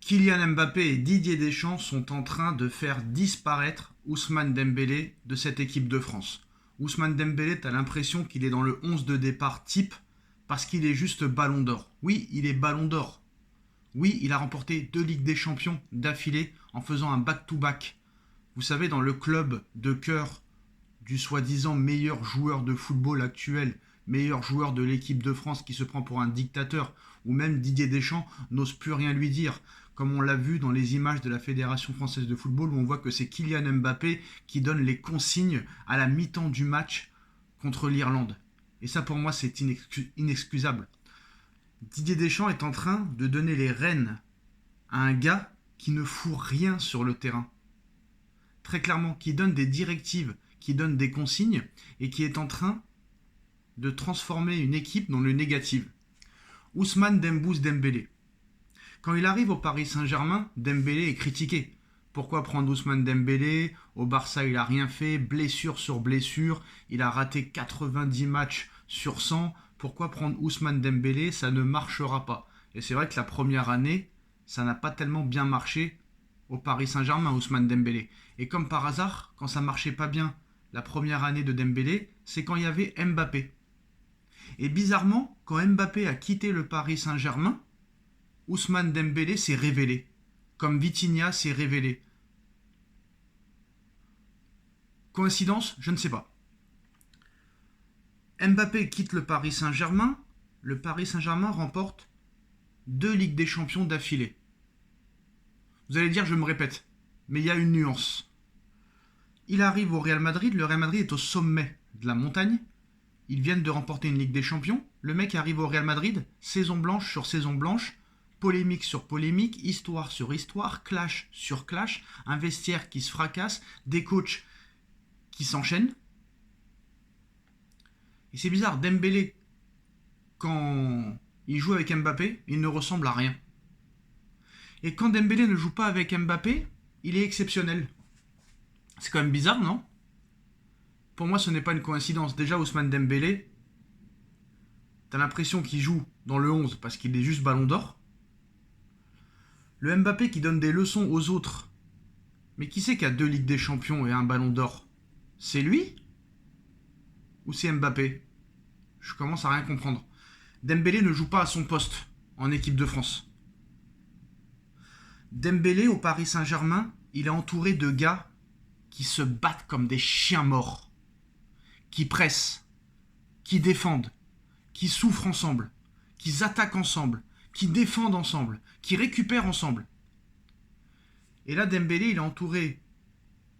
Kylian Mbappé et Didier Deschamps sont en train de faire disparaître Ousmane Dembélé de cette équipe de France. Ousmane Dembélé, t'as l'impression qu'il est dans le 11 de départ type parce qu'il est juste ballon d'or. Oui, il est ballon d'or. Oui, il a remporté 2 Ligues des Champions d'affilée en faisant un back-to-back. Vous savez, dans le club de cœur du soi-disant meilleur joueur de football actuel, meilleur joueur de l'équipe de France qui se prend pour un dictateur, ou même Didier Deschamps n'ose plus rien lui dire, comme on l'a vu dans les images de la Fédération française de football, où on voit que c'est Kylian Mbappé qui donne les consignes à la mi-temps du match contre l'Irlande. Et ça, pour moi, c'est inexcusable. Didier Deschamps est en train de donner les rênes à un gars qui ne fout rien sur le terrain. Très clairement, qui donne des directives, qui donne des consignes, et qui est en train de transformer une équipe dans le négatif. Ousmane Dembélé. Quand il arrive au Paris Saint-Germain, Dembélé est critiqué. Pourquoi prendre Ousmane Dembélé? Au Barça, il n'a rien fait, blessure sur blessure, il a raté 90 matchs sur 100. Pourquoi prendre Ousmane Dembélé? Ça ne marchera pas. Et c'est vrai que la première année, ça n'a pas tellement bien marché au Paris Saint-Germain, Ousmane Dembélé. Et comme par hasard, quand ça marchait pas bien la première année de Dembélé, c'est quand il y avait Mbappé. Et bizarrement, quand Mbappé a quitté le Paris Saint-Germain, Ousmane Dembélé s'est révélé. Comme Vitinha s'est révélé. Coïncidence? Je ne sais pas. Mbappé quitte le Paris Saint-Germain. Le Paris Saint-Germain remporte 2 Ligues des Champions d'affilée. Vous allez dire, je me répète, mais il y a une nuance. Il arrive au Real Madrid. Le Real Madrid est au sommet de la montagne. Ils viennent de remporter une Ligue des Champions. Le mec arrive au Real Madrid, saison blanche sur saison blanche, polémique sur polémique, histoire sur histoire, clash sur clash, un vestiaire qui se fracasse, des coachs qui s'enchaînent. Et c'est bizarre, Dembélé, quand il joue avec Mbappé, il ne ressemble à rien. Et quand Dembélé ne joue pas avec Mbappé, il est exceptionnel. C'est quand même bizarre, non? Pour moi, ce n'est pas une coïncidence. Déjà, Ousmane Dembélé, t'as l'impression qu'il joue dans le 11 parce qu'il est juste ballon d'or. Le Mbappé qui donne des leçons aux autres. Mais qui c'est qui a 2 Ligues des Champions et un ballon d'or? C'est lui? Ou c'est Mbappé? Je commence à rien comprendre. Dembélé ne joue pas à son poste en équipe de France. Dembélé au Paris Saint-Germain, il est entouré de gars qui se battent comme des chiens morts, qui pressent, qui défendent, qui souffrent ensemble, qui attaquent ensemble, qui défendent ensemble, qui récupèrent ensemble. Et là, Dembélé, il est entouré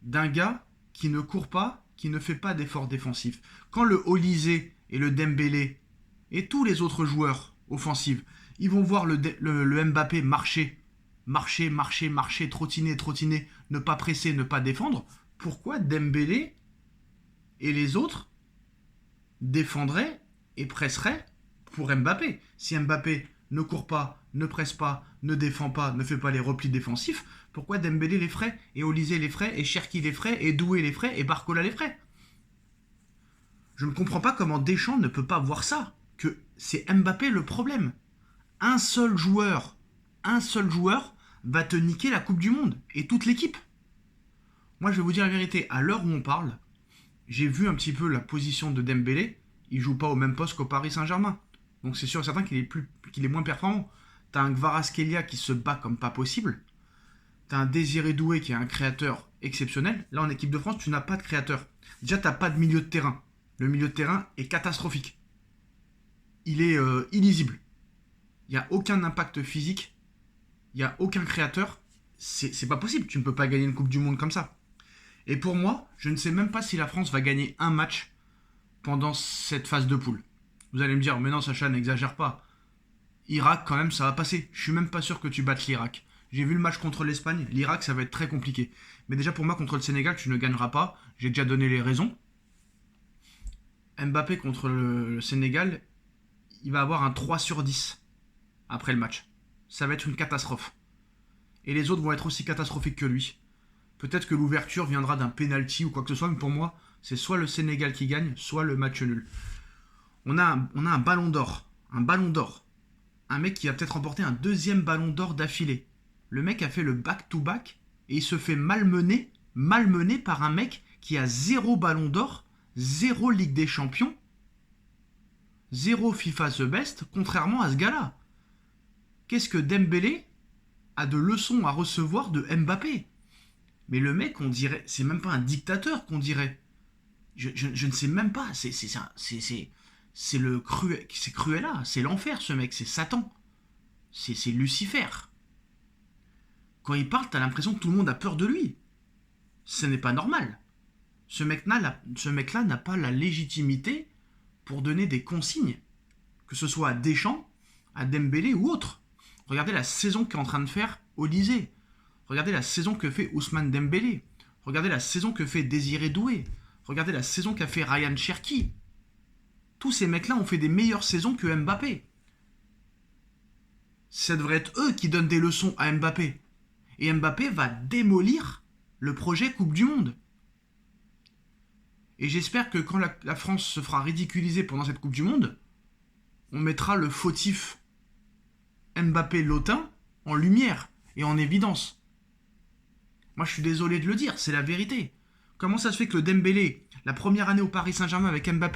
d'un gars qui ne court pas, qui ne fait pas d'efforts défensifs. Quand le Olysée et le Dembélé et tous les autres joueurs offensifs, ils vont voir le Mbappé marcher, trottiner, ne pas presser, ne pas défendre, pourquoi Dembélé et les autres défendraient et presseraient pour Mbappé? Si Mbappé ne court pas, ne presse pas, ne défend pas, ne fait pas les replis défensifs, pourquoi Dembélé les ferait, et Olysée les ferait, et Cherki les ferait, et Doué les ferait, et Barcola les ferait? Je ne comprends pas comment Deschamps ne peut pas voir ça, que c'est Mbappé le problème. Un seul joueur va te niquer la Coupe du Monde, et toute l'équipe. Moi, je vais vous dire la vérité, à l'heure où on parle, j'ai vu un petit peu la position de Dembélé, il joue pas au même poste qu'au Paris Saint-Germain. Donc c'est sûr et certain qu'il est moins performant. T'as un Kvaratskhelia qui se bat comme pas possible. T'as un Désiré Doué qui est un créateur exceptionnel. Là, en équipe de France, tu n'as pas de créateur. Déjà, t'as pas de milieu de terrain. Le milieu de terrain est catastrophique. Il est illisible. Il n'y a aucun impact physique. Il n'y a aucun créateur. C'est pas possible. Tu ne peux pas gagner une Coupe du Monde comme ça. Et pour moi, je ne sais même pas si la France va gagner un match pendant cette phase de poule. Vous allez me dire, mais non Sacha, n'exagère pas. Irak, quand même, ça va passer. Je suis même pas sûr que tu battes l'Irak. J'ai vu le match contre l'Espagne. L'Irak, ça va être très compliqué. Mais déjà, pour moi, contre le Sénégal, tu ne gagneras pas. J'ai déjà donné les raisons. Mbappé contre le Sénégal, il va avoir un 3 sur 10 après le match. Ça va être une catastrophe. Et les autres vont être aussi catastrophiques que lui. Peut-être que l'ouverture viendra d'un penalty ou quoi que ce soit, mais pour moi, c'est soit le Sénégal qui gagne, soit le match nul. On a un ballon d'or. Un ballon d'or. Un mec qui va peut-être remporter un 2e ballon d'or d'affilée. Le mec a fait le back-to-back et il se fait malmener par un mec qui a 0 ballon d'or, 0 Ligue des Champions, 0 FIFA The Best, contrairement à ce gars-là. Qu'est-ce que Dembélé a de leçons à recevoir de Mbappé? Mais le mec, on dirait, c'est même pas un dictateur qu'on dirait. Je ne sais même pas. C'est Cruella, c'est l'enfer ce mec, c'est Satan, c'est Lucifer. Quand il parle, t'as l'impression que tout le monde a peur de lui. Ce n'est pas normal. Ce mec-là n'a pas la légitimité pour donner des consignes, que ce soit à Deschamps, à Dembélé ou autre. Regardez la saison qu'est en train de faire Olysée. Regardez la saison que fait Ousmane Dembélé. Regardez la saison que fait Désiré Doué. Regardez la saison qu'a fait Ryan Cherki. Tous ces mecs-là ont fait des meilleures saisons que Mbappé. Ça devrait être eux qui donnent des leçons à Mbappé. Et Mbappé va démolir le projet Coupe du Monde. Et j'espère que quand la France se fera ridiculiser pendant cette Coupe du Monde, on mettra le fautif Mbappé-Lotin en lumière et en évidence. Moi, je suis désolé de le dire, c'est la vérité. Comment ça se fait que le Dembélé, la première année au Paris Saint-Germain avec Mbappé,